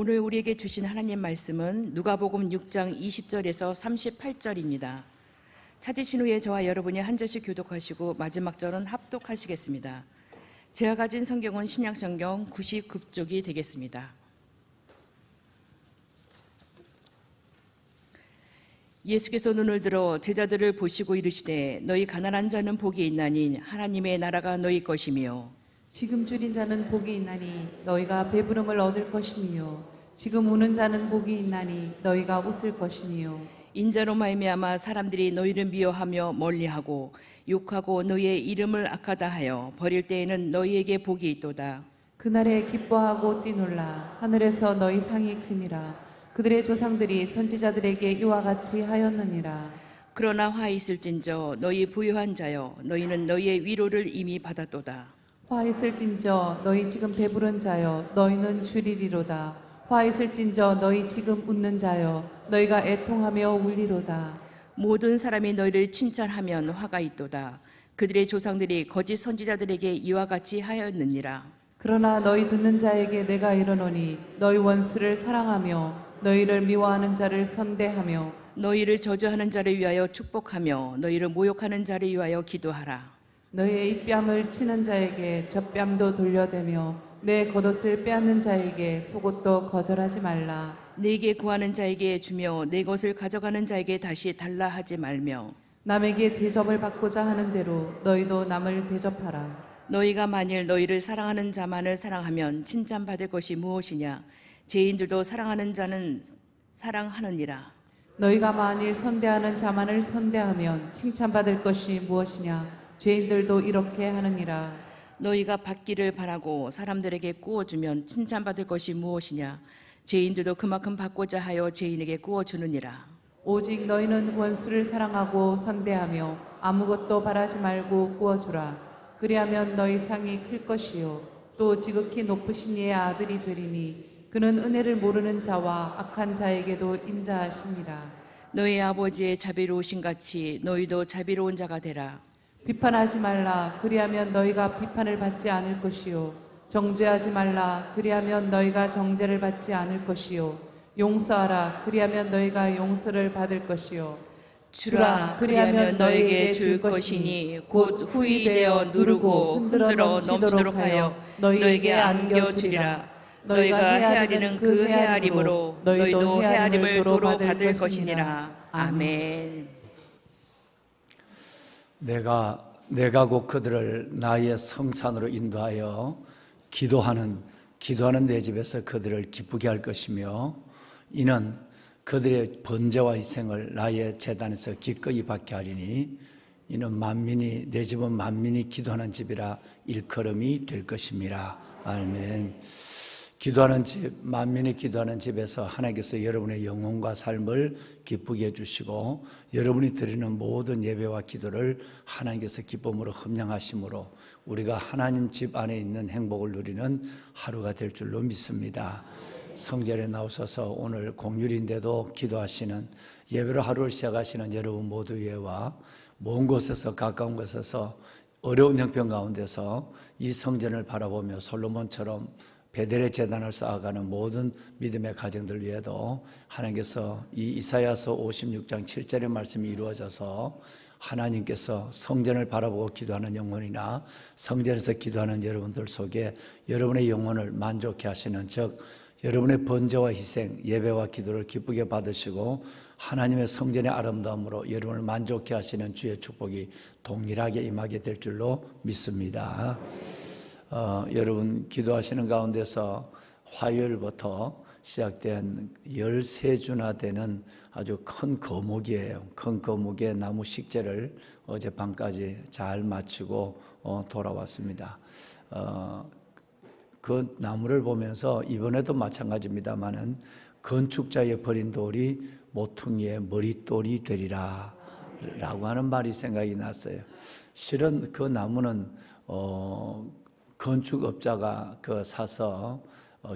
오늘 우리에게 주신 하나님 말씀은 누가복음 6장 20절에서 38절입니다. 찾으신 후에 저와 여러분이 한 절씩 교독하시고 마지막 절은 합독하시겠습니다. 제가 가진 성경은 신약성경 99쪽이 되겠습니다. 예수께서 눈을 들어 제자들을 보시고 이르시되 너희 가난한 자는 복이 있나니 하나님의 나라가 너희 것이며 지금 줄인 자는 복이 있나니 너희가 배부름을 얻을 것이니요 지금 우는 자는 복이 있나니 너희가 웃을 것이니요 인자로 말미암아 사람들이 너희를 미워하며 멀리하고 욕하고 너희의 이름을 악하다 하여 버릴 때에는 너희에게 복이 있도다. 그날에 기뻐하고 뛰놀라 하늘에서 너희 상이 큼이라 그들의 조상들이 선지자들에게 이와 같이 하였느니라. 그러나 화 있을진저 너희 부유한 자여 너희는 너희의 위로를 이미 받았도다. 화 있을진저 너희 지금 배부른 자여 너희는 줄이리로다. 화 있을진저 너희 지금 웃는 자여 너희가 애통하며 울리로다. 모든 사람이 너희를 칭찬하면 화가 있도다. 그들의 조상들이 거짓 선지자들에게 이와 같이 하였느니라. 그러나 너희 듣는 자에게 내가 이르노니 너희 원수를 사랑하며 너희를 미워하는 자를 선대하며 너희를 저주하는 자를 위하여 축복하며 너희를 모욕하는 자를 위하여 기도하라. 너희의 입뺨을 치는 자에게 젖뺨도 돌려대며 내 겉옷을 빼앗는 자에게 속옷도 거절하지 말라. 네게 구하는 자에게 주며 내 것을 가져가는 자에게 다시 달라 하지 말며 남에게 대접을 받고자 하는 대로 너희도 남을 대접하라. 너희가 만일 너희를 사랑하는 자만을 사랑하면 칭찬받을 것이 무엇이냐. 죄인들도 사랑하는 자는 사랑하느니라. 너희가 만일 선대하는 자만을 선대하면 칭찬받을 것이 무엇이냐. 죄인들도 이렇게 하느니라. 너희가 받기를 바라고 사람들에게 꾸어주면 칭찬받을 것이 무엇이냐. 죄인들도 그만큼 받고자 하여 죄인에게 꾸어주느니라. 오직 너희는 원수를 사랑하고 선대하며 아무것도 바라지 말고 꾸어주라. 그리하면 너희 상이 클 것이요 또 지극히 높으신 이의 아들이 되리니 그는 은혜를 모르는 자와 악한 자에게도 인자하시니라. 너희 아버지의 자비로우신 같이 너희도 자비로운 자가 되라. 비판하지 말라. 그리하면 너희가 비판을 받지 않을 것이요 정죄하지 말라. 그리하면 너희가 정죄를 받지 않을 것이요 용서하라. 그리하면 너희가 용서를 받을 것이요 주라. 그리하면 너희에게 줄 것이니 곧 후이되어 누르고 흔들어 넘치도록 하여 너희에게 안겨주리라. 너희가 헤아리는 그 헤아림으로 너희도 헤아림을 도로 받을 것이니라. 아멘. 내가 곧 그들을 나의 성산으로 인도하여 기도하는 내 집에서 그들을 기쁘게 할 것이며 이는 그들의 번제와 희생을 나의 제단에서 기꺼이 받게 하리니 이는 내 집은 만민이 기도하는 집이라 일컬음이 될 것임이라. 아멘. 기도하는 집, 만민이 기도하는 집에서 하나님께서 여러분의 영혼과 삶을 기쁘게 해주시고 여러분이 드리는 모든 예배와 기도를 하나님께서 기쁨으로 흠양하심으로 우리가 하나님 집 안에 있는 행복을 누리는 하루가 될 줄로 믿습니다. 성전에 나오셔서 오늘 공휴일인데도 기도하시는 예배로 하루를 시작하시는 여러분 모두 위에와 먼 곳에서 가까운 곳에서 어려운 형편 가운데서 이 성전을 바라보며 솔로몬처럼 베델의 제단을 쌓아가는 모든 믿음의 가정들 위에도 하나님께서 이 이사야서 56장 7절의 말씀이 이루어져서 하나님께서 성전을 바라보고 기도하는 영혼이나 성전에서 기도하는 여러분들 속에 여러분의 영혼을 만족해 하시는 즉 여러분의 번제와 희생, 예배와 기도를 기쁘게 받으시고 하나님의 성전의 아름다움으로 여러분을 만족해 하시는 주의 축복이 동일하게 임하게 될 줄로 믿습니다. 여러분 기도하시는 가운데서 화요일부터 시작된 13주나 되는 아주 큰 거목이에요. 큰 거목의 나무 식재를 어젯밤까지 잘 마치고 돌아왔습니다. 그 나무를 보면서 이번에도 마찬가지입니다마는 건축자의 버린 돌이 모퉁이의 머릿돌이 되리라 라고 하는 말이 생각이 났어요. 실은 그 나무는 건축업자가 사서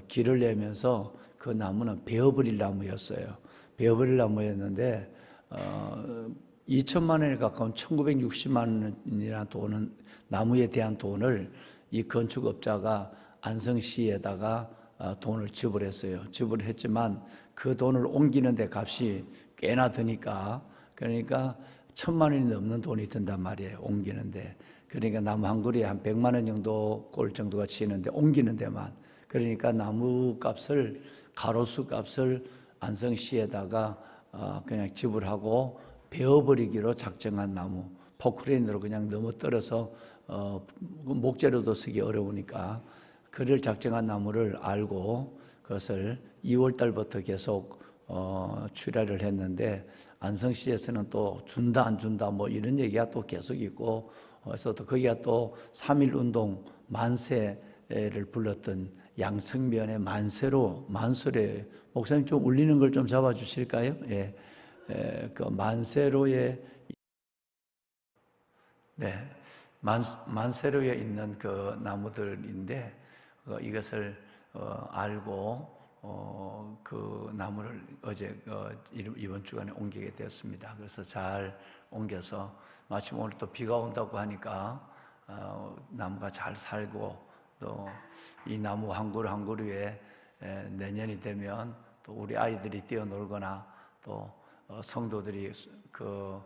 길을 내면서 그 나무는 베어버릴 나무였어요. 베어버릴 나무였는데 2천만 원에 가까운 1960만 원이라는 돈은 나무에 대한 돈을 이 건축업자가 안성시에다가 돈을 지불했어요. 지불했지만 그 돈을 옮기는 데 값이 꽤나 드니까, 그러니까 1,000만 원이 넘는 돈이 든단 말이에요. 옮기는데. 그러니까 나무 한 그루에 한 100만 원 정도 꼴 정도가 치는데, 옮기는 데만. 그러니까 나무 값을, 가로수 값을 안성시에다가 그냥 지불하고 베어버리기로 작정한 나무, 포크레인으로 그냥 넘어뜨려서 목재로도 쓰기 어려우니까 그를 작정한 나무를 알고 그것을 2월 달부터 계속 출하를 했는데, 안성시에서는 또 준다 안 준다 뭐 이런 얘기가 또 계속 있고, 그래서 또 거기가 또 3.1 운동 만세를 불렀던 양성면의 만세로에, 목사님 좀 울리는 걸 좀 잡아 주실까요? 예. 그 만세로에, 네, 만세로에 있는 그 나무들인데, 이것을 알고 그 나무를 어제 이번 주간에 옮기게 되었습니다. 그래서 잘 옮겨서, 마침 오늘 또 비가 온다고 하니까 나무가 잘 살고, 또 이 나무 한 그루 한 그루에 내년이 되면 또 우리 아이들이 뛰어놀거나 또 성도들이 그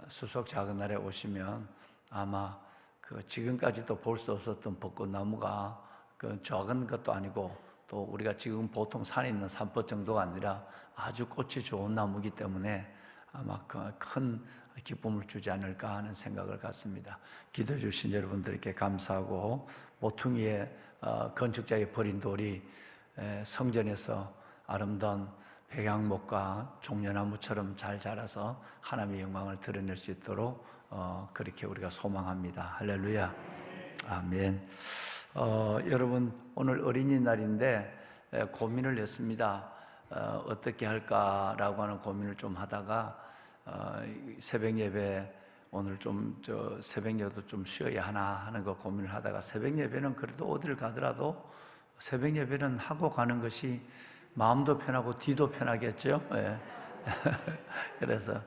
수석 작은 날에 오시면 아마 그 지금까지도 볼 수 없었던 벚꽃나무가, 그 작은 것도 아니고 또 우리가 지금 보통 산에 있는 산벚 정도가 아니라 아주 꽃이 좋은 나무이기 때문에 아마 큰 기쁨을 주지 않을까 하는 생각을 갖습니다. 기도해 주신 여러분들께 감사하고, 모퉁이에 건축자의 버린 돌이 성전에서 아름다운 백향목과 종려나무처럼 잘 자라서 하나님의 영광을 드러낼 수 있도록 그렇게 우리가 소망합니다. 할렐루야. 아멘. 여러분, 오늘 어린이날인데 고민을 했습니다. 어떻게 할까라고 하는 고민을 좀 하다가 새벽 예배, 오늘 새벽 예배도 좀 쉬어야 하나 하는 거 고민을 하다가, 새벽 예배는 그래도 어디를 가더라도 새벽 예배는 하고 가는 것이 마음도 편하고 뒤도 편하겠죠. 예. 그래서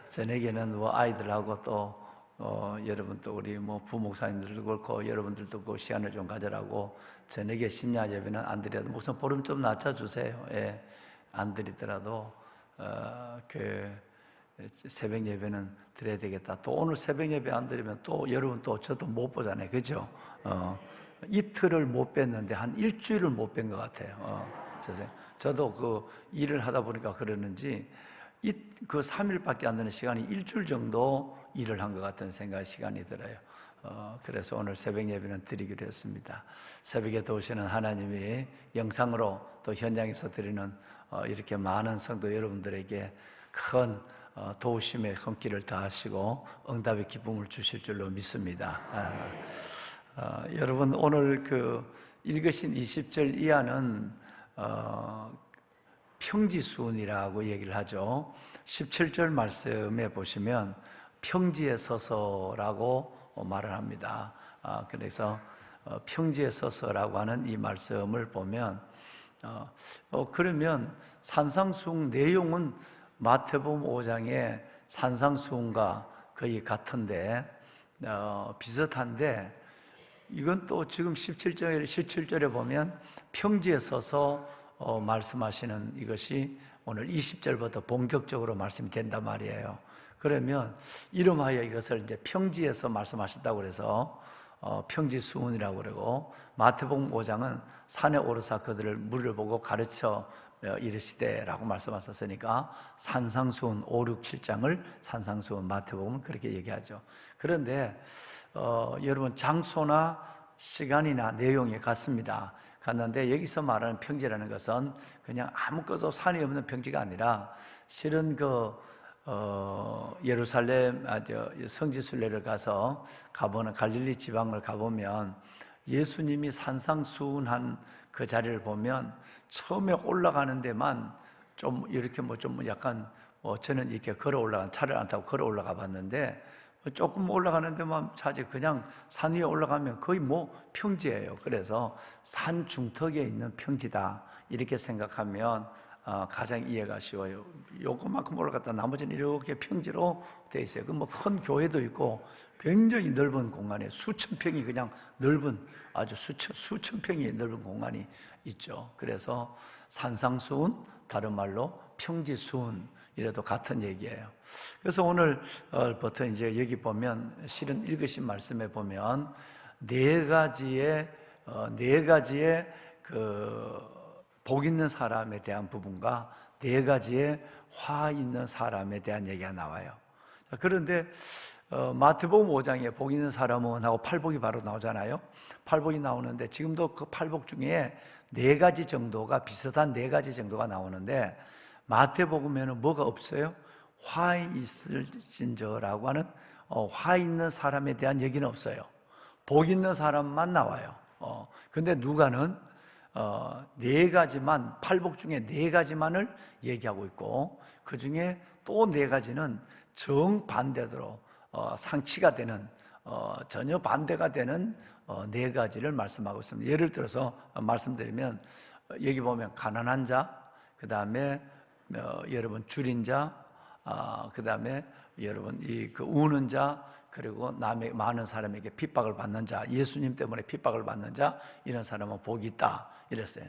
저녁에는 뭐 아이들하고 또 여러분 또 우리 뭐 부목사님들도 그렇고 여러분들도 그 시간을 좀 가져라고, 저녁에 심야 예배는 안 드려도 목사님 보름 좀 낮춰주세요. 예. 안 드리더라도 그 새벽 예배는 드려야 되겠다. 또 오늘 새벽 예배 안 드리면 또 여러분 또 저도 못 보잖아요. 그죠? 이틀을 못 뵀는데 한 일주일을 못 뵌 것 같아요. 저도 그 일을 하다 보니까 그러는지 그 3일밖에 안 되는 시간이 일주일 정도 일을 한 것 같은 시간이 들어요. 그래서 오늘 새벽 예배는 드리기로 했습니다. 새벽에 도우시는 하나님이 영상으로 또 현장에서 드리는 이렇게 많은 성도 여러분들에게 큰 도우심의 손길을 다하시고 응답의 기쁨을 주실 줄로 믿습니다. 여러분, 오늘 그 읽으신 20절 이하는 평지수훈이라고 얘기를 하죠. 17절 말씀에 보시면 평지에 서서라고 말을 합니다. 그래서 평지에 서서라고 하는 이 말씀을 보면, 그러면 산상수훈 내용은 마태복음 5장의 산상수훈과 거의 같은데, 비슷한데, 이건 또 지금 17절에 보면 평지에 서서 말씀하시는 이것이 오늘 20절부터 본격적으로 말씀이 된단 말이에요. 그러면 이름하여 이것을 이제 평지에서 말씀하셨다고 그래서 평지수훈이라고 그러고, 마태복음 5장은 산에 오르사 그들을 물을 보고 가르쳐 이르시되라고 말씀하셨으니까 산상수훈 5, 6, 7장을 산상수훈, 마태복음은 그렇게 얘기하죠. 그런데 여러분, 장소나 시간이나 내용이 같습니다. 갔는데 여기서 말하는 평지라는 것은 그냥 아무것도 산이 없는 평지가 아니라, 실은 예루살렘 성지순례를 가보는 갈릴리 지방을 가보면 예수님이 산상수훈한 그 자리를 보면 처음에 올라가는 데만 좀 이렇게 좀 약간 저는 이렇게 걸어 올라간, 차를 안 타고 걸어 올라가 봤는데, 조금 올라가는 데만 차지, 그냥 산 위에 올라가면 거의 평지예요. 그래서 산 중턱에 있는 평지다 이렇게 생각하면 가장 이해가 쉬워요. 요것만큼 올라갔다 나머지는 이렇게 평지로 돼 있어요. 큰 교회도 있고 굉장히 넓은 공간에 수천 평이 그냥 넓은, 아주 수천 평이 넓은 공간이 있죠. 그래서 산상수훈, 다른 말로 평지수훈, 이래도 같은 얘기예요. 그래서 오늘부터 이제 여기 보면 실은 읽으신 말씀에 보면 네 가지의 복 있는 사람에 대한 부분과 네 가지의 화 있는 사람에 대한 얘기가 나와요. 자, 그런데 마태복음 5장에 복 있는 사람은 하고 팔복이 바로 나오잖아요. 팔복이 나오는데 지금도 그 팔복 중에 네 가지 정도가 비슷한 네 가지 정도가 나오는데 마태복음에는 뭐가 없어요? 화 있을진저라고 하는 화 있는 사람에 대한 얘기는 없어요. 복 있는 사람만 나와요. 근데 누가는 네 가지만, 팔복 중에 네 가지만을 얘기하고 있고 그 중에 또 네 가지는 정반대로 상치가 되는 전혀 반대가 되는 네 가지를 말씀하고 있습니다. 예를 들어서 말씀드리면 여기 보면 가난한 자, 그 다음에 여러분 줄인 자, 그 다음에 여러분 그 우는 자, 그리고 남의 많은 사람에게 핍박을 받는 자, 예수님 때문에 핍박을 받는 자, 이런 사람은 복이 있다 이랬어요.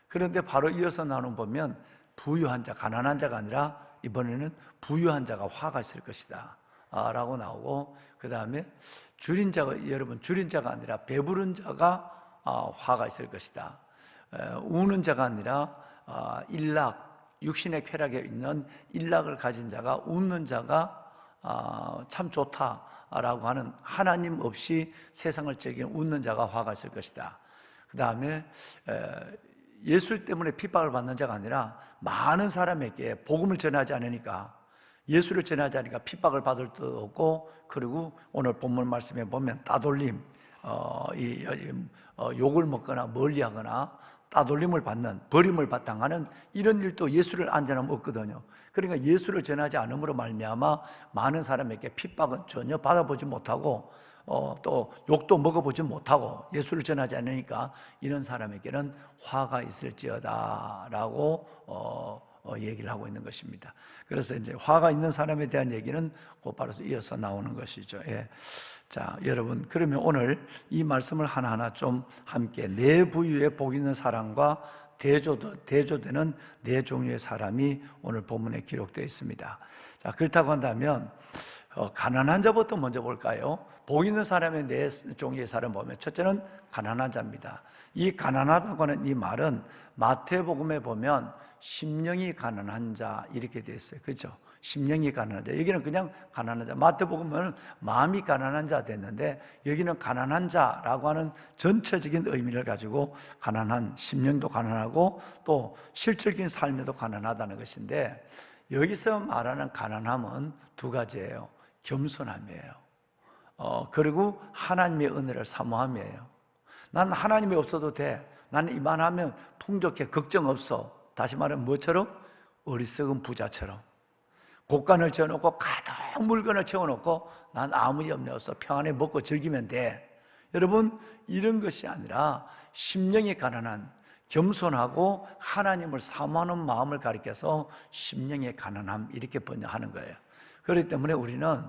그런데 바로 이어서 나오는 보면 부유한 자, 가난한 자가 아니라 이번에는 부유한 자가 화가 있을 것이다 라고 나오고, 그 다음에 줄인 자가, 여러분 줄인 자가 아니라 배부른 자가 화가 있을 것이다. 우는 자가 아니라 일락, 육신의 쾌락에 있는 일락을 가진 자가, 웃는 자가 참 좋다라고 하는, 하나님 없이 세상을 즐기는 웃는 자가 화가 있을 것이다. 그 다음에 예수 때문에 핍박을 받는 자가 아니라 많은 사람에게 복음을 전하지 않으니까, 예수를 전하지 않으니까 핍박을 받을 것도 없고, 그리고 오늘 본문 말씀에 보면 따돌림, 욕을 먹거나 멀리하거나 따돌림을 받는, 버림을 당하는 이런 일도 예수를 안 전하면 없거든요. 그러니까 예수를 전하지 않음으로 말미암아 많은 사람에게 핍박은 전혀 받아보지 못하고 또 욕도 먹어보지 못하고 예수를 전하지 않으니까 이런 사람에게는 화가 있을지어다 라고 얘기를 하고 있는 것입니다. 그래서 이제 화가 있는 사람에 대한 얘기는 곧바로 이어서 나오는 것이죠. 예. 자, 여러분, 그러면 오늘 이 말씀을 하나하나 좀 함께, 네 부유의 복 있는 사람과 대조되는 네 종류의 사람이 오늘 본문에 기록되어 있습니다. 자, 그렇다고 한다면 가난한 자부터 먼저 볼까요? 복 있는 사람의 네 종류의 사람 보면 첫째는 가난한 자입니다. 이 가난하다고 하는 이 말은 마태복음에 보면 심령이 가난한 자 이렇게 되어 있어요. 그렇죠? 심령이 가난한 자. 여기는 그냥 가난한 자. 마태복음은 마음이 가난한 자 됐는데 여기는 가난한 자라고 하는 전체적인 의미를 가지고 가난한, 심령도 가난하고 또 실질적인 삶에도 가난하다는 것인데, 여기서 말하는 가난함은 두 가지예요. 겸손함이에요. 그리고 하나님의 은혜를 사모함이에요. 난 하나님이 없어도 돼. 나는 이만하면 풍족해. 걱정 없어. 다시 말하면 뭐처럼? 어리석은 부자처럼. 곳간을 채워놓고 가득 물건을 채워놓고 난 아무 염려 없어. 평안히 먹고 즐기면 돼. 여러분, 이런 것이 아니라 심령이 가난한, 겸손하고 하나님을 사모하는 마음을 가리켜서 심령의 가난함 이렇게 번역하는 거예요. 그렇기 때문에 우리는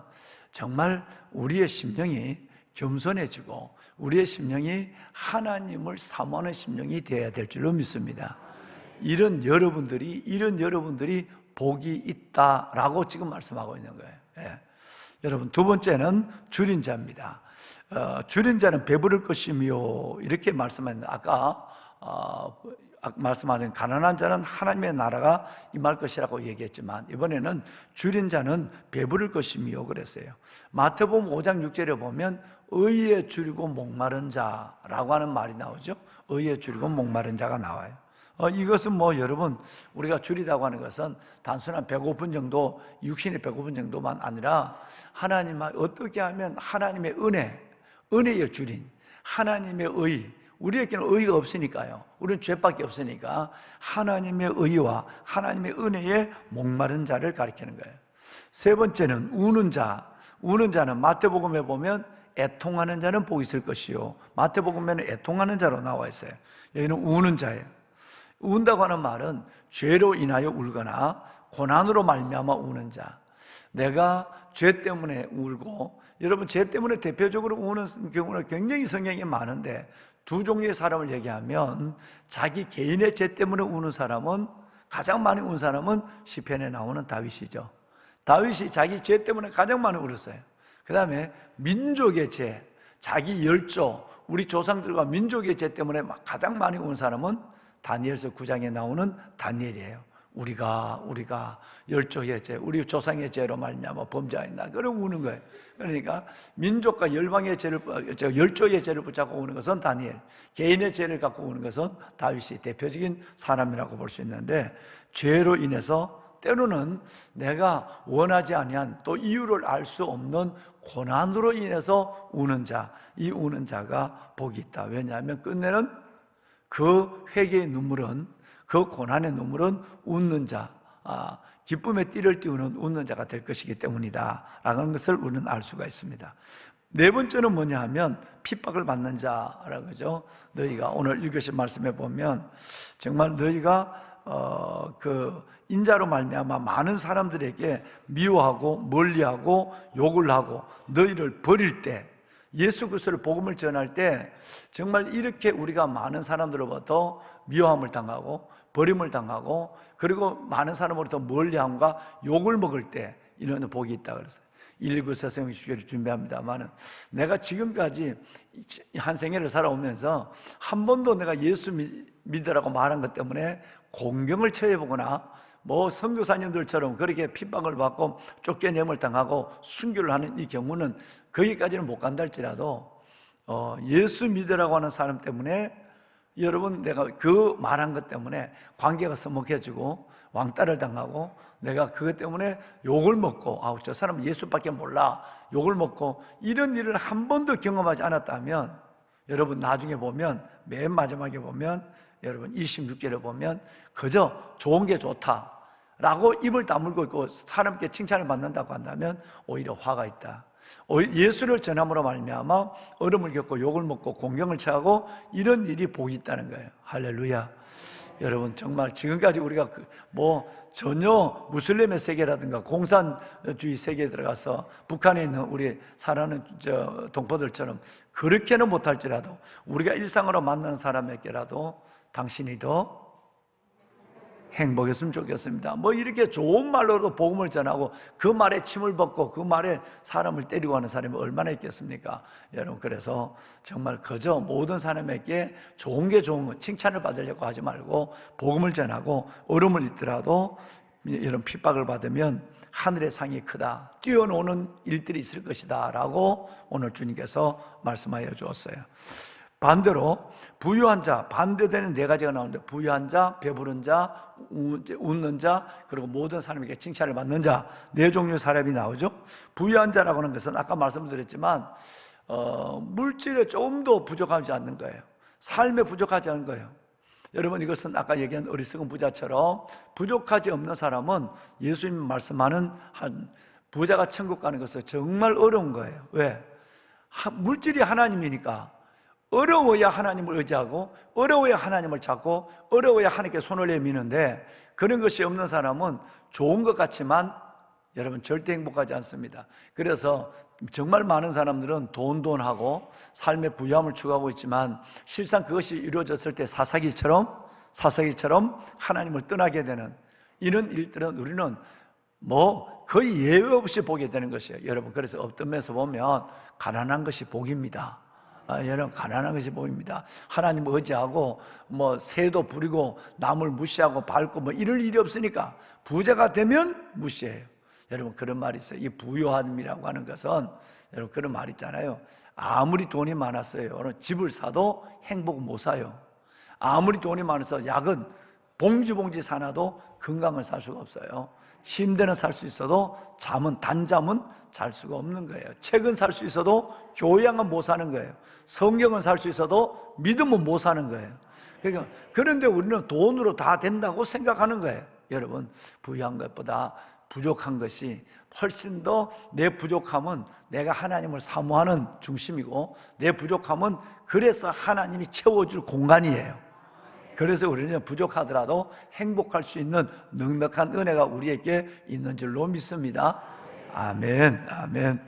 정말 우리의 심령이 겸손해지고 우리의 심령이 하나님을 사모하는 심령이 되어야 될 줄로 믿습니다. 이런 여러분들이 복이 있다라고 지금 말씀하고 있는 거예요. 예. 여러분, 두 번째는 줄인 자입니다. 줄인 자는 배부를 것이며 이렇게 말씀했는데, 아까 말씀하신 가난한 자는 하나님의 나라가 임할 것이라고 얘기했지만 이번에는 줄인 자는 배부를 것이며 그랬어요. 마태복음 5장 6절에 보면 의에 줄이고 목마른 자라고 하는 말이 나오죠. 의에 줄이고 목마른 자가 나와요. 이것은 여러분, 우리가 줄이다고 하는 것은 단순한 배고픈 정도, 육신의 배고픈 정도만 아니라 하나님 어떻게 하면 하나님의 은혜에 줄인 하나님의 의, 우리에게는 의가 없으니까요. 우리는 죄밖에 없으니까 하나님의 의와 하나님의 은혜에 목마른 자를 가리키는 거예요. 세 번째는 우는 자. 우는 자는 마태복음에 보면 애통하는 자는 복이 있을 것이요. 마태복음에는 애통하는 자로 나와 있어요. 여기는 우는 자예요. 운다고 하는 말은 죄로 인하여 울거나 고난으로 말미암아 우는 자. 내가 죄 때문에 울고, 여러분 죄 때문에 대표적으로 우는 경우는 굉장히 성경에 많은데 두 종류의 사람을 얘기하면 자기 개인의 죄 때문에 우는 사람은, 가장 많이 운 사람은 시편에 나오는 다윗이죠. 다윗이 자기 죄 때문에 가장 많이 울었어요. 그 다음에 민족의 죄, 자기 열조, 우리 조상들과 민족의 죄 때문에 가장 많이 운 사람은 다니엘서 9장에 나오는 다니엘이에요. 우리가 열조의 죄, 우리 조상의 죄로 말미암아 범죄하였나, 그럼 우는 거예요. 그러니까 민족과 열방의 죄를, 열조의 죄를 붙잡고 우는 것은 다니엘, 개인의 죄를 갖고 우는 것은 다윗이 대표적인 사람이라고 볼 수 있는데, 죄로 인해서 때로는 내가 원하지 아니한, 또 이유를 알 수 없는 고난으로 인해서 우는 자, 이 우는 자가 복이 있다. 왜냐하면 끝내는 그 회개의 눈물은, 그 고난의 눈물은 웃는 자, 기쁨의 띠를 띄우는 웃는 자가 될 것이기 때문이다 라는 것을 우리는 알 수가 있습니다. 네 번째는 뭐냐 하면 핍박을 받는 자라고 하죠. 너희가 오늘 읽으신 말씀에 보면 정말 너희가 그 인자로 말미암아 많은 사람들에게 미워하고 멀리하고 욕을 하고 너희를 버릴 때, 예수 그리스도를 복음을 전할 때 정말 이렇게 우리가 많은 사람들로부터 미워함을 당하고 버림을 당하고, 그리고 많은 사람으로부터 멀리함과 욕을 먹을 때 이런 복이 있다 그랬어요. 119 세상 주기를 준비합니다만은, 내가 지금까지 한 생애를 살아오면서 한 번도 내가 예수 믿으라고 말한 것 때문에 공경을 처해보거나 뭐 선교사님들처럼 그렇게 핍박을 받고 쫓겨냄을 당하고 순교를 하는 이 경우는 거기까지는 못 간다 할지라도, 예수 믿으라고 하는 사람 때문에, 여러분, 내가 그 말한 것 때문에 관계가 서먹해지고 왕따를 당하고, 내가 그것 때문에 욕을 먹고, 저 사람은 예수밖에 몰라, 욕을 먹고, 이런 일을 한 번도 경험하지 않았다면, 여러분 나중에 보면, 맨 마지막에 보면, 여러분 26절에 보면 그저 좋은 게 좋다 라고 입을 다물고 있고 사람께 칭찬을 받는다고 한다면 오히려 화가 있다. 예수를 전함으로 말미암아 얼음을 겪고 욕을 먹고 공경을 처하고 이런 일이 복이 있다는 거예요. 할렐루야. 여러분, 정말 지금까지 우리가 전혀 무슬림의 세계라든가 공산주의 세계에 들어가서 북한에 있는 우리 살아가는 동포들처럼 그렇게는 못할지라도 우리가 일상으로 만나는 사람에게라도 당신이 더 행복했으면 좋겠습니다. 이렇게 좋은 말로도 복음을 전하고 그 말에 침을 뱉고 그 말에 사람을 때리고 하는 사람이 얼마나 있겠습니까? 여러분, 그래서 정말 그저 모든 사람에게 좋은 게 좋은 거, 칭찬을 받으려고 하지 말고 복음을 전하고 얼음을 잊더라도 이런 핍박을 받으면 하늘의 상이 크다, 뛰어노는 일들이 있을 것이다 라고 오늘 주님께서 말씀하여 주었어요. 반대로 부유한 자, 반대되는 네 가지가 나오는데, 부유한 자, 배부른 자, 웃는 자, 그리고 모든 사람에게 칭찬을 받는 자, 네 종류의 사람이 나오죠. 부유한 자라고 하는 것은 아까 말씀드렸지만 물질에 조금도 부족하지 않는 거예요. 삶에 부족하지 않은 거예요. 여러분, 이것은 아까 얘기한 어리석은 부자처럼 부족하지 없는 사람은 예수님 말씀하는 부자가 천국 가는 것은 정말 어려운 거예요. 왜? 물질이 하나님이니까 어려워야 하나님을 의지하고 어려워야 하나님을 찾고 어려워야 하나님께 손을 내미는데, 그런 것이 없는 사람은 좋은 것 같지만 여러분 절대 행복하지 않습니다. 그래서 정말 많은 사람들은 돈하고 삶의 부유함을 추구하고 있지만 실상 그것이 이루어졌을 때 사사기처럼 하나님을 떠나게 되는 이런 일들은 우리는 거의 예외 없이 보게 되는 것이에요. 여러분, 그래서 어떤 면에서 보면 가난한 것이 복입니다. 여러분, 가난한 것이 복입니다. 하나님을 의지하고 새도 부리고 남을 무시하고 밟고 이럴 일이 없으니까 부자가 되면 무시해요. 여러분, 그런 말이 있어요. 이 부유함이라고 하는 것은, 여러분, 그런 말 있잖아요. 아무리 돈이 많았어요, 집을 사도 행복은 못 사요. 아무리 돈이 많아서 약은 봉지 사놔도 건강을 살 수가 없어요. 침대는 살 수 있어도 단잠은 잘 수가 없는 거예요. 책은 살 수 있어도 교양은 못 사는 거예요. 성경은 살 수 있어도 믿음은 못 사는 거예요. 그런데 우리는 돈으로 다 된다고 생각하는 거예요. 여러분, 부유한 것보다 부족한 것이 훨씬 더, 내 부족함은 내가 하나님을 사모하는 중심이고 내 부족함은 그래서 하나님이 채워줄 공간이에요. 그래서 우리는 부족하더라도 행복할 수 있는 넉넉한 은혜가 우리에게 있는 줄로 믿습니다. 아멘, 아멘.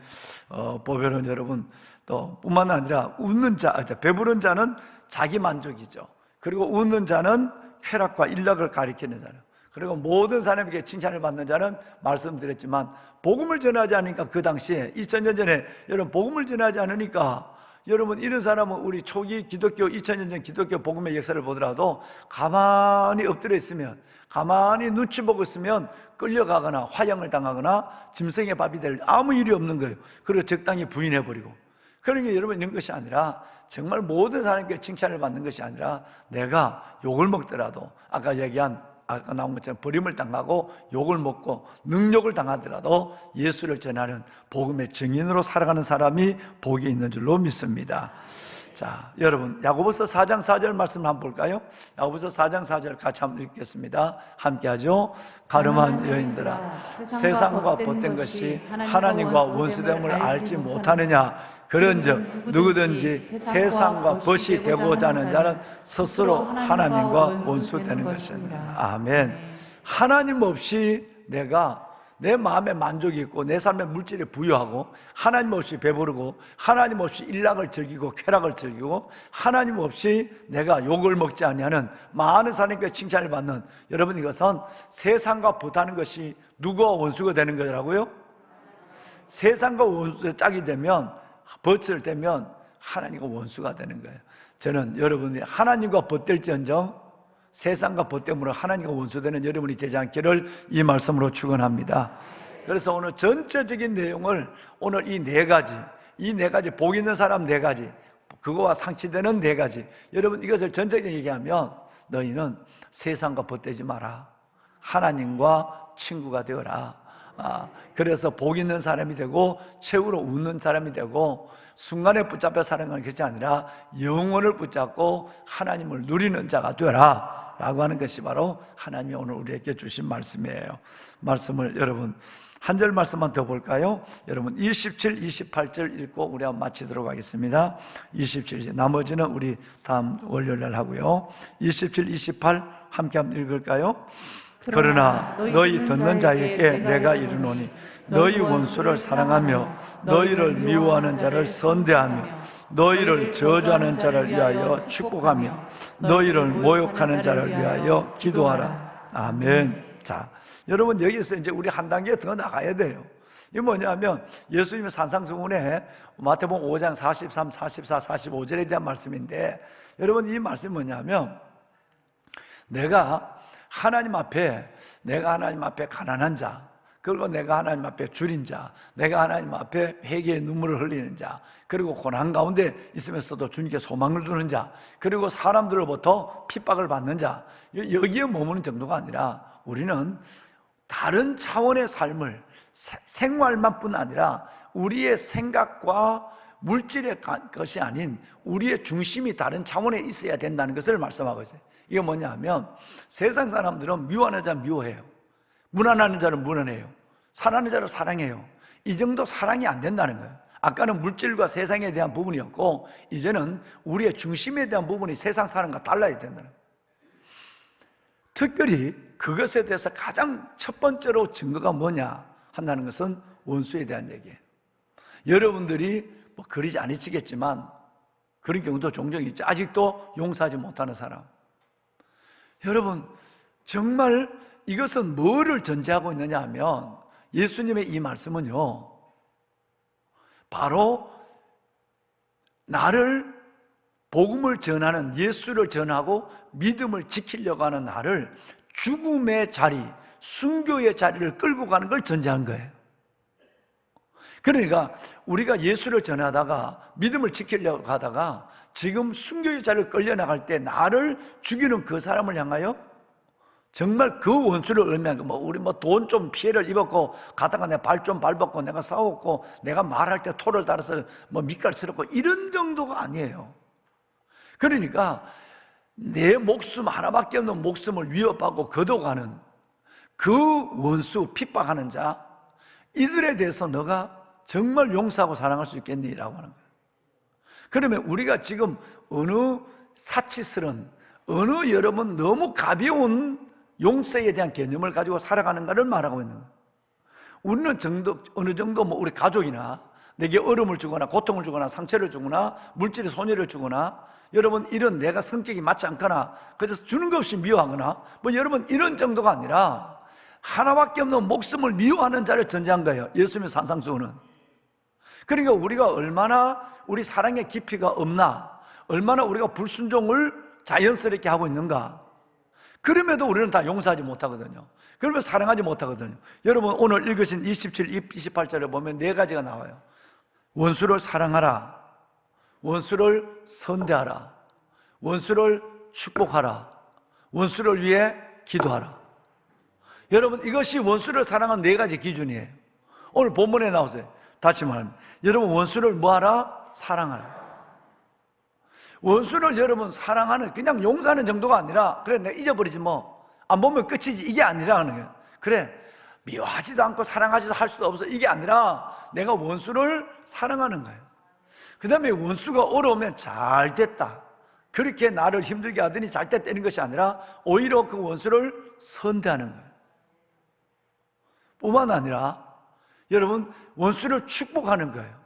보배로운 여러분, 또 뿐만 아니라 웃는 자, 배부른 자는 자기 만족이죠. 그리고 웃는 자는 쾌락과 일락을 가리키는 자는, 그리고 모든 사람에게 칭찬을 받는 자는 말씀드렸지만 복음을 전하지 않으니까, 그 당시에 2000년 전에 여러분 복음을 전하지 않으니까 여러분 이런 사람은 우리 초기 기독교 2000년 전 기독교 복음의 역사를 보더라도 가만히 엎드려 있으면, 가만히 눈치 보고 있으면 끌려가거나 화형을 당하거나 짐승의 밥이 될 아무 일이 없는 거예요. 그리고 적당히 부인해버리고. 그러니까 여러분 이런 것이 아니라 정말 모든 사람에게 칭찬을 받는 것이 아니라 내가 욕을 먹더라도 아까 나온 것처럼 버림을 당하고 욕을 먹고 능욕을 당하더라도 예수를 전하는 복음의 증인으로 살아가는 사람이 복이 있는 줄로 믿습니다. 자, 여러분 야고보서 4장 4절 말씀 한번 볼까요? 야고보서 4장 4절 같이 한번 읽겠습니다. 함께 하죠. 가늠한 여인들아, 세상과 벗된 것이 하나님과 원수됨을 알지 못하느냐? 그런즉 누구든지 세상과 벗이 되고자 하는 자는 스스로 하나님과 원수되는 것입니다. 아멘. 하나님 없이 내가 내 마음에 만족이 있고 내 삶에 물질에 부유하고, 하나님 없이 배부르고, 하나님 없이 일락을 즐기고 쾌락을 즐기고, 하나님 없이 내가 욕을 먹지 아니하는, 많은 사람에게 칭찬을 받는, 여러분 이것은 세상과 벗하는 것이 누구와 원수가 되는 거라고요? 세상과 원수의 짝이 되면, 벗을 되면 하나님과 원수가 되는 거예요. 저는 여러분이 하나님과 벗될지언정 세상과 벗됨으로 하나님과 원수되는 여러분이 되지 않기를 이 말씀으로 축원합니다. 그래서 오늘 전체적인 내용을, 오늘 이 네 가지 복 있는 사람 네 가지, 그거와 상치되는 네 가지, 여러분 이것을 전체적으로 얘기하면 너희는 세상과 벗되지 마라, 하나님과 친구가 되어라. 그래서 복 있는 사람이 되고 최후로 웃는 사람이 되고, 순간에 붙잡혀 살아가는 것이 아니라 영혼을 붙잡고 하나님을 누리는 자가 되라 라고 하는 것이 바로 하나님이 오늘 우리에게 주신 말씀이에요. 말씀을 여러분 한 절 말씀만 더 볼까요? 여러분 27, 28절 읽고 우리 한번 마치도록 하겠습니다. 27절, 나머지는 우리 다음 월요일날 하고요. 27, 28 함께 한번 읽을까요? 그러나 너희 듣는 자에게 내가 이르노니 너희 원수를 사랑하며 너희를 미워하는 자를 선대하며 너희를 저주하는 자를 위하여 축복하며 너희를 모욕하는 자를 위하여 기도하라. 아멘. 자, 여러분 여기서 이제 우리 한 단계 더 나가야 돼요. 이게 뭐냐면 예수님의 산상수훈에 마태복음 5장 43, 44, 45절에 대한 말씀인데, 여러분 이 말씀이 뭐냐면 내가 하나님 앞에 가난한 자, 그리고 내가 하나님 앞에 줄인 자, 내가 하나님 앞에 회개의 눈물을 흘리는 자, 그리고 고난 가운데 있으면서도 주님께 소망을 두는 자, 그리고 사람들로부터 핍박을 받는 자, 여기에 머무는 정도가 아니라 우리는 다른 차원의 삶을, 생활만 뿐 아니라 우리의 생각과 물질의 것이 아닌 우리의 중심이 다른 차원에 있어야 된다는 것을 말씀하고 있어요. 이게 뭐냐 하면 세상 사람들은 미워하는 자는 미워해요, 무난하는 자는 무난해요, 사랑하는 자를 사랑해요. 이 정도 사랑이 안 된다는 거예요. 아까는 물질과 세상에 대한 부분이었고, 이제는 우리의 중심에 대한 부분이 세상 사람과 달라야 된다는 거예요. 특별히 그것에 대해서 가장 첫 번째로 증거가 뭐냐 한다는 것은 원수에 대한 얘기예요. 여러분들이 뭐 그러지 않으시겠지만 그런 경우도 종종 있죠. 아직도 용서하지 못하는 사람. 여러분 정말 이것은 뭐를 전제하고 있느냐 하면, 예수님의 이 말씀은요, 바로 나를 복음을 전하는, 예수를 전하고 믿음을 지키려고 하는 나를 죽음의 자리, 순교의 자리를 끌고 가는 걸 전제한 거예요. 그러니까 우리가 예수를 전하다가 믿음을 지키려고 하다가 지금 순교의 자리를 끌려나갈 때 나를 죽이는 그 사람을 향하여 정말 그 원수를 의미하는, 우리 돈 좀 피해를 입었고 가다가 내 발 좀 밟았고 내가 싸웠고 내가 말할 때 토를 달아서 밑갈스럽고 이런 정도가 아니에요. 그러니까 내 목숨 하나밖에 없는 목숨을 위협하고 거둬가는 그 원수, 핍박하는 자, 이들에 대해서 너가 정말 용서하고 사랑할 수 있겠니라고 하는 거예요. 그러면 우리가 지금 어느 사치스런, 어느 여러분 너무 가벼운 용서에 대한 개념을 가지고 살아가는가를 말하고 있는 거예요. 우리는 어느 정도 우리 가족이나 내게 어려움을 주거나 고통을 주거나 상처를 주거나 물질의 손해를 주거나 여러분 이런 내가 성격이 맞지 않거나 그래서 주는 것 없이 미워하거나 뭐 여러분 이런 정도가 아니라 하나밖에 없는 목숨을 미워하는 자를 전제한 거예요. 예수님의 산상수훈은. 그러니까 우리가 얼마나 우리 사랑의 깊이가 없나, 얼마나 우리가 불순종을 자연스럽게 하고 있는가. 그럼에도 우리는 다 용서하지 못하거든요. 그러면 사랑하지 못하거든요. 여러분 오늘 읽으신 27, 28절에 보면 네 가지가 나와요. 원수를 사랑하라, 원수를 선대하라, 원수를 축복하라, 원수를 위해 기도하라. 여러분 이것이 원수를 사랑하는 네 가지 기준이에요. 오늘 본문에 나오세요. 다시 말합니다. 여러분 원수를 뭐하라? 사랑하라. 원수를 여러분 사랑하는, 그냥 용서하는 정도가 아니라 그래 내가 잊어버리지 뭐 안 보면 끝이지, 이게 아니라 하는 거예요. 그래 미워하지도 않고 사랑하지도 할 수도 없어, 이게 아니라 내가 원수를 사랑하는 거예요. 그 다음에 원수가 어려우면 잘 됐다, 그렇게 나를 힘들게 하더니 잘 됐다는 것이 아니라 오히려 그 원수를 선대하는 거예요. 뿐만 아니라 여러분 원수를 축복하는 거예요.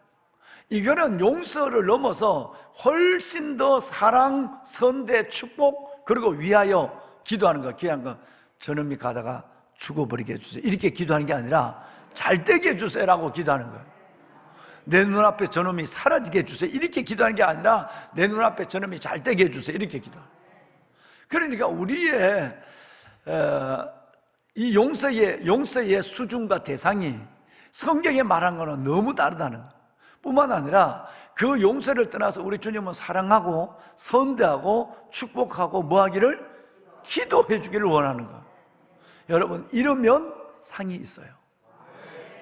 이거는 용서를 넘어서 훨씬 더 사랑, 선대, 축복, 그리고 위하여 기도하는 거. 귀한 거, 저놈이 가다가 죽어버리게 해주세요, 이렇게 기도하는 게 아니라 잘 되게 해주세요라고 기도하는 거예요. 내 눈앞에 저놈이 사라지게 해주세요, 이렇게 기도하는 게 아니라 내 눈앞에 저놈이 잘 되게 해주세요, 이렇게 기도하는 거예요. 그러니까 우리의 이 용서의 수준과 대상이 성경에 말한 거는 너무 다르다는 거예요. 뿐만 아니라 그 용서를 떠나서 우리 주님은 사랑하고 선대하고 축복하고 뭐 하기를? 기도해 주기를 원하는 거예요. 여러분 이러면 상이 있어요.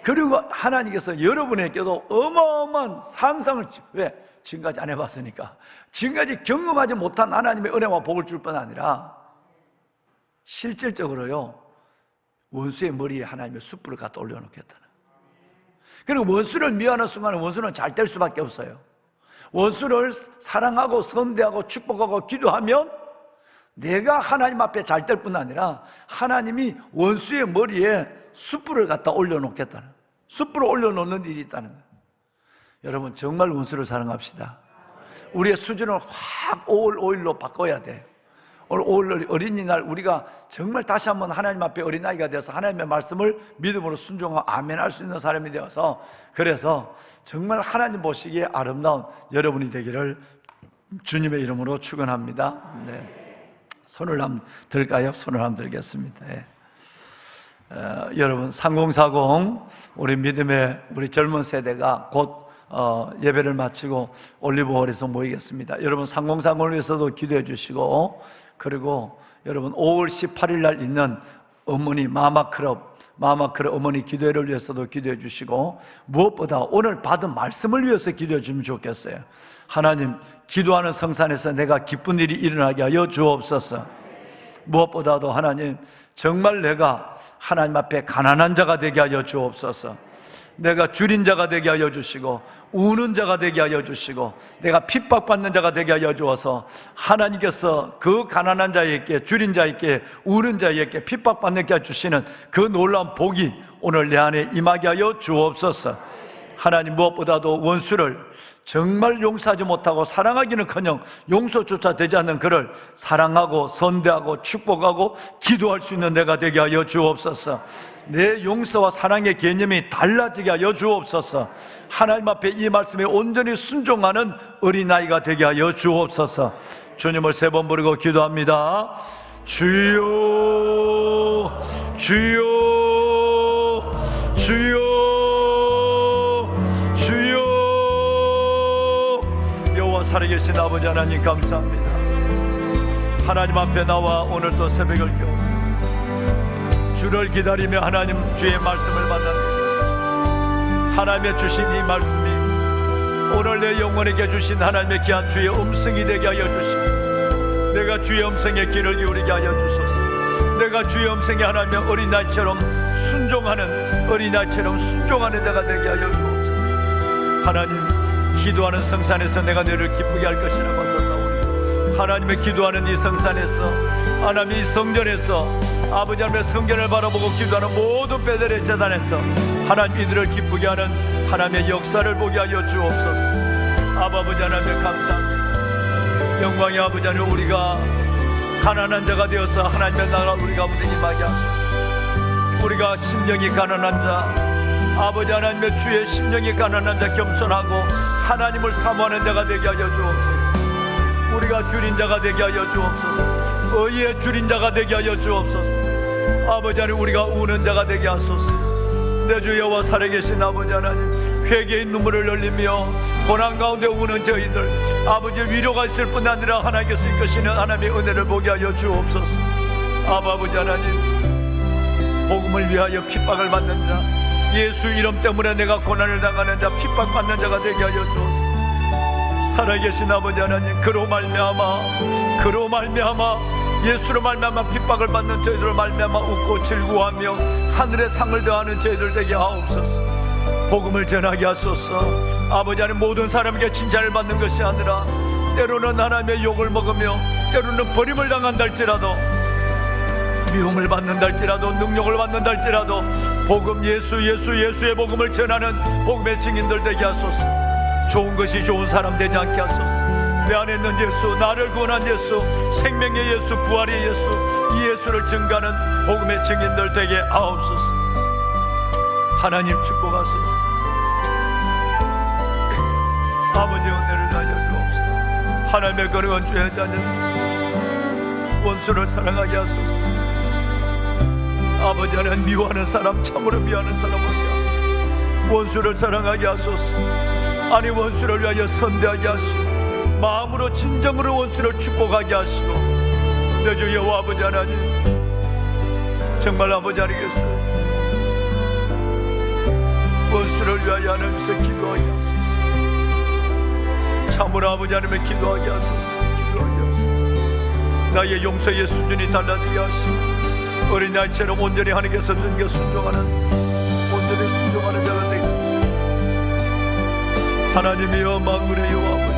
그리고 하나님께서 여러분에게도 어마어마한 상상을, 왜? 지금까지 안 해봤으니까. 지금까지 경험하지 못한 하나님의 은혜와 복을 줄 뿐 아니라 실질적으로요 원수의 머리에 하나님의 숯불을 갖다 올려놓겠다는. 그리고 원수를 미워하는 순간은 원수는 잘 될 수밖에 없어요. 원수를 사랑하고 선대하고 축복하고 기도하면 내가 하나님 앞에 잘 될 뿐 아니라 하나님이 원수의 머리에 숯불을 갖다 올려놓겠다는, 숯불을 올려놓는 일이 있다는 거예요. 여러분 정말 원수를 사랑합시다. 우리의 수준을 확 5월 5일로 바꿔야 돼요. 오늘 5월 어린이날 우리가 정말 다시 한번 하나님 앞에 어린아이가 되어서 하나님의 말씀을 믿음으로 순종하고 아멘 할 수 있는 사람이 되어서, 그래서 정말 하나님 보시기에 아름다운 여러분이 되기를 주님의 이름으로 축원합니다. 네. 손을 한번 들까요? 손을 한번 들겠습니다. 네. 여러분 3040 우리 믿음의 우리 젊은 세대가 곧 예배를 마치고 올리브홀에서 모이겠습니다. 여러분 3030을 위해서도 기도해 주시고, 그리고 여러분 5월 18일 날 있는 어머니 마마클럽 어머니 기도회를 위해서도 기도해 주시고, 무엇보다 오늘 받은 말씀을 위해서 기도해 주면 좋겠어요. 하나님, 기도하는 성산에서 내가 기쁜 일이 일어나게 하여 주옵소서. 무엇보다도 하나님, 정말 내가 하나님 앞에 가난한 자가 되게 하여 주옵소서. 내가 줄인 자가 되게 하여 주시고, 우는 자가 되게 하여 주시고, 내가 핍박받는 자가 되게 하여 주어서 하나님께서 그 가난한 자에게, 줄인 자에게, 우는 자에게, 핍박받는 자에게 주시는 그 놀라운 복이 오늘 내 안에 임하게 하여 주옵소서. 하나님, 무엇보다도 원수를 정말 용서하지 못하고 사랑하기는커녕 용서조차 되지 않는 그를 사랑하고 선대하고 축복하고 기도할 수 있는 내가 되게 하여 주옵소서. 내 용서와 사랑의 개념이 달라지게 하여 주옵소서. 하나님 앞에 이 말씀에 온전히 순종하는 어린아이가 되게 하여 주옵소서. 주님을 3번 부르고 기도합니다. 주여, 주여, 주여, 주여. 여호와 살아계신 아버지 하나님, 감사합니다. 하나님 앞에 나와 오늘도 새벽을 깨워 주를 기다리며 하나님 주의 말씀을 만납니다. 하나님의 주신 이 말씀이 오늘 내 영혼에게 주신 하나님의 귀한 주의 음성이 되게 하여 주시고, 내가 주의 음성에 귀를 기울이게 하여 주소서. 내가 주의 음성에 하나님의 어린아이처럼 순종하는, 어린아이처럼 순종하는 자가 되게 하여 주옵소서. 하나님, 기도하는 성산에서 내가 너를 기쁘게 할 것이라고 하소서. 하나님의 기도하는 이 성산에서, 하나님 이 성전에서 아버지 하나님의 성전을 바라보고 기도하는 모든 베델의 재단에서 하나님 이들을 기쁘게 하는 하나님의 역사를 보게 하여 주옵소서. 아버지 하나님 감사합니다. 영광의 아버지 하나님, 우리가 가난한 자가 되어서 하나님의 나라 우리 가운데 임하게 하소서. 우리가 심령이 가난한 자, 아버지 하나님의 주의 심령이 가난한 자, 겸손하고 하나님을 사모하는 자가 되게 하여 주옵소서. 우리가 줄인 자가 되게 하여 주옵소서. 의의 줄인 자가 되게 하여 주옵소서. 아버지 하나님, 우리가 우는 자가 되게 하소서. 내 주 여호와 살아계신 아버지 하나님, 회개의 눈물을 흘리며 고난 가운데 우는 저희들, 아버지의 위로가 있을 뿐 아니라 하나님께서 이끄시는 하나님의 은혜를 보게 하여 주옵소서. 아버지 하나님, 복음을 위하여 핍박을 받는 자, 예수 이름 때문에 내가 고난을 당하는 자, 핍박받는 자가 되게 하여 주옵소서. 살아계신 아버지 하나님, 그로 말미암아 예수로 말미암아 핍박을 받는 저희들을 말미암아 웃고 즐거워하며 하늘의 상을 더하는 저희들 되게 하옵소서. 복음을 전하게 하소서. 아버지 하나님, 모든 사람에게 칭찬을 받는 것이 아니라 때로는 하나님의 욕을 먹으며 때로는 버림을 당한다 할지라도, 미움을 받는다 할지라도, 능력을 받는다 할지라도 복음 예수의 복음을 전하는 복음의 증인들 되게 하소서. 좋은 것이 좋은 사람 되지 않게 하소서. 내 안에 있는 예수, 나를 구원한 예수, 생명의 예수, 부활의 예수, 이 예수를 증거하는 복음의 증인들 되게 하옵소서. 하나님 축복하소서. 아버지 은혜를 다하여 주옵소서. 하나님의 거룩한 주의 자녀 원수를 사랑하게 하소서. 아버지 하나님, 미워하는 사람 참으로 미워하는 사람 하게 하소서. 원수를 사랑하게 하소서. 아니, 원수를 위하여 선대하게 하시고 마음으로 진정으로 원수를 축복하게 하시고, 내 주 여호와 아버지 하나님, 정말 아버지 하나님께서 원수를 위하여 하나님께서 기도하게 하소서. 참으로 아버지 하나님의 기도하게 하소서. 나의 용서의 수준이 달라지게 하시고 어린아이처럼 온전히 하나님께서 주님께 순종하는, 온전히 순종하는 자가 되게 하소서. 하나님이여 만군의 여호와